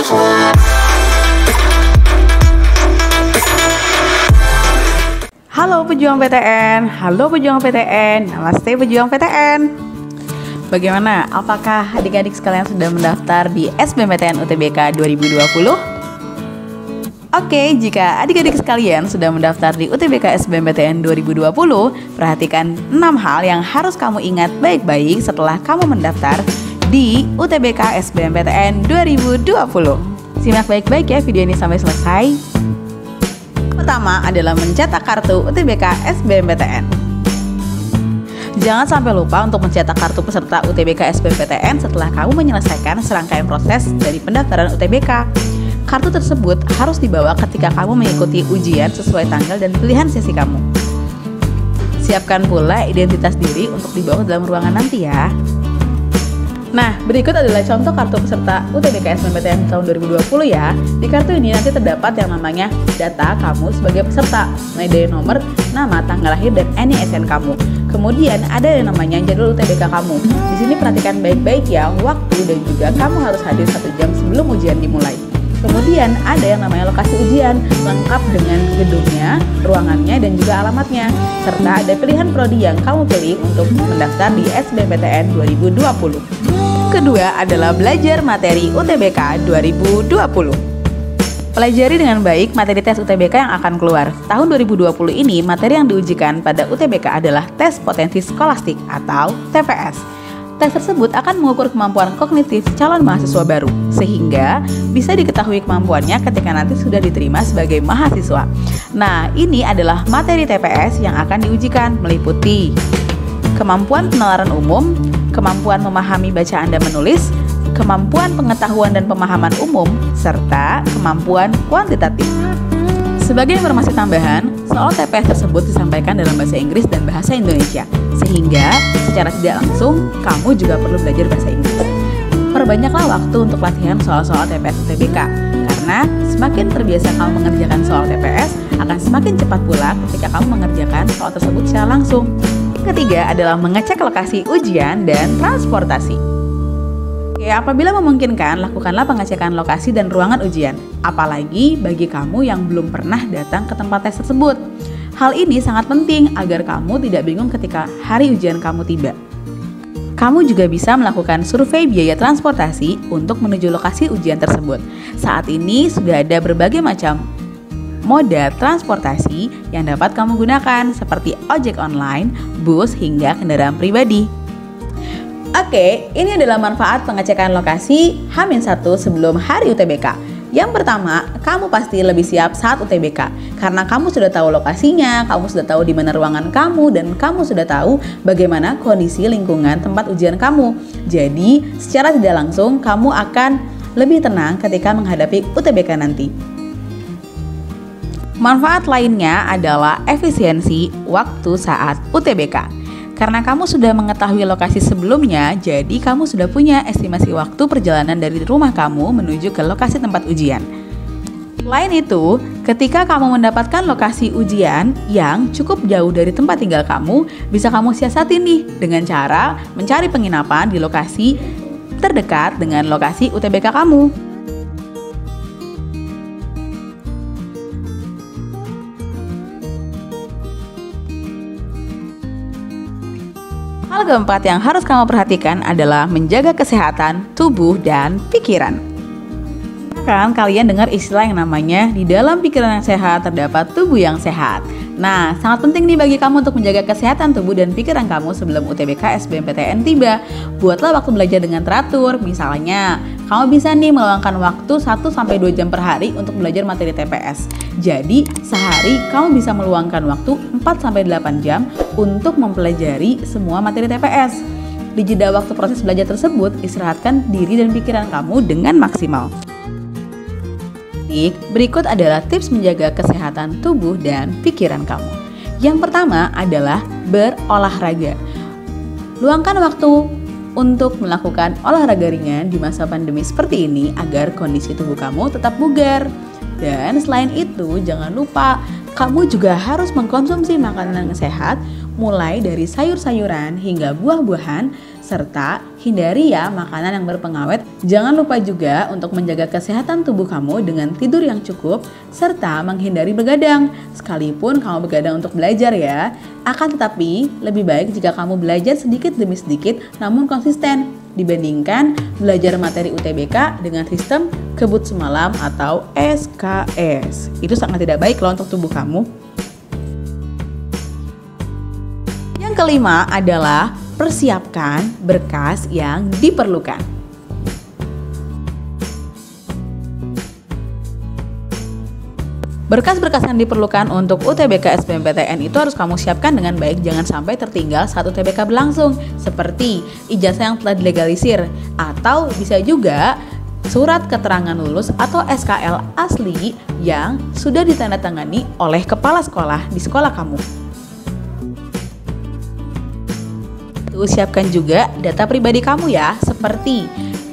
Halo pejuang PTN, halo pejuang PTN, namaste pejuang PTN. Bagaimana? Apakah adik-adik sekalian sudah mendaftar di SBMPTN UTBK 2020? Oke, jika adik-adik sekalian sudah mendaftar di UTBK SBMPTN 2020, perhatikan 6 hal yang harus kamu ingat baik-baik setelah kamu mendaftar di UTBK SBMPTN 2020. Simak baik-baik ya video ini sampai selesai. Pertama adalah mencetak kartu UTBK SBMPTN. Jangan sampai lupa untuk mencetak kartu peserta UTBK SBMPTN setelah kamu menyelesaikan serangkaian proses dari pendaftaran UTBK. Kartu tersebut harus dibawa ketika kamu mengikuti ujian sesuai tanggal dan pilihan sesi kamu. Siapkan pula identitas diri untuk dibawa ke dalam ruangan nanti ya. Nah, berikut adalah contoh kartu peserta UTBK SBMPTN tahun 2020 ya. Di kartu ini nanti terdapat yang namanya data kamu sebagai peserta, mulai dari nomor, nama, tanggal lahir, dan NISN kamu. Kemudian ada yang namanya jadwal UTBK kamu. Di sini perhatikan baik-baik ya waktu dan juga kamu harus hadir 1 jam sebelum ujian dimulai. Kemudian ada yang namanya lokasi ujian, lengkap dengan gedungnya, ruangannya, dan juga alamatnya. Serta ada pilihan prodi yang kamu pilih untuk mendaftar di SBMPTN 2020. Kedua adalah belajar materi UTBK 2020. Pelajari dengan baik materi tes UTBK yang akan keluar. Tahun 2020 ini, materi yang diujikan pada UTBK adalah tes potensi skolastik atau TPS. Tes tersebut akan mengukur kemampuan kognitif calon mahasiswa baru, sehingga bisa diketahui kemampuannya ketika nanti sudah diterima sebagai mahasiswa. Nah, ini adalah materi TPS yang akan diujikan, meliputi kemampuan penalaran umum, kemampuan memahami bacaan dan menulis, kemampuan pengetahuan dan pemahaman umum, serta kemampuan kuantitatif. Sebagai informasi tambahan, soal TPS tersebut disampaikan dalam bahasa Inggris dan bahasa Indonesia, sehingga secara tidak langsung kamu juga perlu belajar bahasa Inggris. Perbanyaklah waktu untuk latihan soal-soal TPS UTBK, karena semakin terbiasa kamu mengerjakan soal TPS, akan semakin cepat pula ketika kamu mengerjakan soal tersebut secara langsung. Ketiga adalah mengecek lokasi ujian dan transportasi. Oke, apabila memungkinkan, lakukanlah pengecekan lokasi dan ruangan ujian, apalagi bagi kamu yang belum pernah datang ke tempat tes tersebut. Hal ini sangat penting agar kamu tidak bingung ketika hari ujian kamu tiba. Kamu juga bisa melakukan survei biaya transportasi untuk menuju lokasi ujian tersebut. Saat ini sudah ada berbagai macam moda transportasi yang dapat kamu gunakan seperti ojek online, bus, hingga kendaraan pribadi. Oke, ini adalah manfaat pengecekan lokasi H-1 sebelum hari UTBK. Yang pertama, kamu pasti lebih siap saat UTBK karena kamu sudah tahu lokasinya, kamu sudah tahu di mana ruangan kamu, dan kamu sudah tahu bagaimana kondisi lingkungan tempat ujian kamu. Jadi, secara tidak langsung kamu akan lebih tenang ketika menghadapi UTBK nanti. Manfaat lainnya adalah efisiensi waktu saat UTBK. Karena kamu sudah mengetahui lokasi sebelumnya, jadi kamu sudah punya estimasi waktu perjalanan dari rumah kamu menuju ke lokasi tempat ujian. Selain itu, ketika kamu mendapatkan lokasi ujian yang cukup jauh dari tempat tinggal kamu, bisa kamu siasati nih dengan cara mencari penginapan di lokasi terdekat dengan lokasi UTBK kamu. Hal keempat yang harus kamu perhatikan adalah menjaga kesehatan tubuh dan pikiran. Kan kalian dengar istilah yang namanya di dalam pikiran yang sehat terdapat tubuh yang sehat. Nah, sangat penting nih bagi kamu untuk menjaga kesehatan tubuh dan pikiran kamu sebelum UTBK SBMPTN tiba. Buatlah waktu belajar dengan teratur. Misalnya, kamu bisa nih meluangkan waktu 1-2 jam per hari untuk belajar materi TPS. Jadi, sehari kamu bisa meluangkan waktu 4-8 jam untuk mempelajari semua materi TPS. Di jeda waktu proses belajar tersebut, istirahatkan diri dan pikiran kamu dengan maksimal. Berikut adalah tips menjaga kesehatan tubuh dan pikiran kamu. Yang pertama adalah berolahraga. Luangkan waktu untuk melakukan olahraga ringan di masa pandemi seperti ini agar kondisi tubuh kamu tetap bugar. Dan selain itu, jangan lupa kamu juga harus mengkonsumsi makanan yang sehat, mulai dari sayur-sayuran hingga buah-buahan, serta hindari ya makanan yang berpengawet. Jangan lupa juga untuk menjaga kesehatan tubuh kamu dengan tidur yang cukup, serta menghindari begadang. Sekalipun kamu begadang untuk belajar ya, akan tetapi lebih baik jika kamu belajar sedikit demi sedikit namun konsisten, dibandingkan belajar materi UTBK dengan sistem kebut semalam atau SKS. Itu sangat tidak baik loh untuk tubuh kamu. Yang kelima adalah persiapkan berkas yang diperlukan. Berkas-berkas yang diperlukan untuk UTBK SBMPTN itu harus kamu siapkan dengan baik, jangan sampai tertinggal saat UTBK berlangsung, seperti ijazah yang telah dilegalisir, atau bisa juga surat keterangan lulus atau SKL asli yang sudah ditandatangani oleh kepala sekolah di sekolah kamu. Siapkan juga data pribadi kamu ya, seperti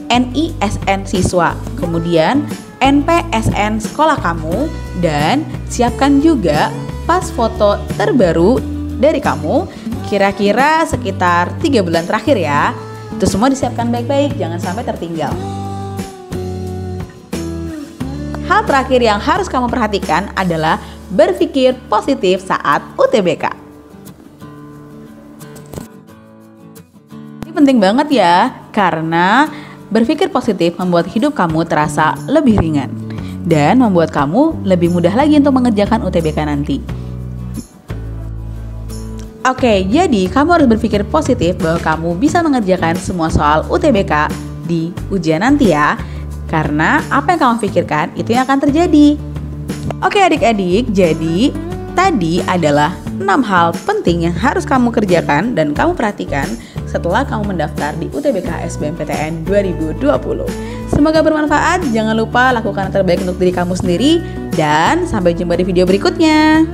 NISN siswa, kemudian NPSN sekolah kamu, dan siapkan juga pas foto terbaru dari kamu kira-kira sekitar 3 bulan terakhir ya. Itu semua disiapkan baik-baik, jangan sampai tertinggal. Hal terakhir yang harus kamu perhatikan adalah berpikir positif saat UTBK. Ini penting banget ya, karena berpikir positif membuat hidup kamu terasa lebih ringan dan membuat kamu lebih mudah lagi untuk mengerjakan UTBK nanti. Oke, jadi kamu harus berpikir positif bahwa kamu bisa mengerjakan semua soal UTBK di ujian nanti ya, karena apa yang kamu pikirkan itu yang akan terjadi. Oke adik-adik, jadi tadi adalah 6 hal penting yang harus kamu kerjakan dan kamu perhatikan setelah kamu mendaftar di UTBK SBMPTN 2020. Semoga bermanfaat, jangan lupa lakukan yang terbaik untuk diri kamu sendiri, dan sampai jumpa di video berikutnya.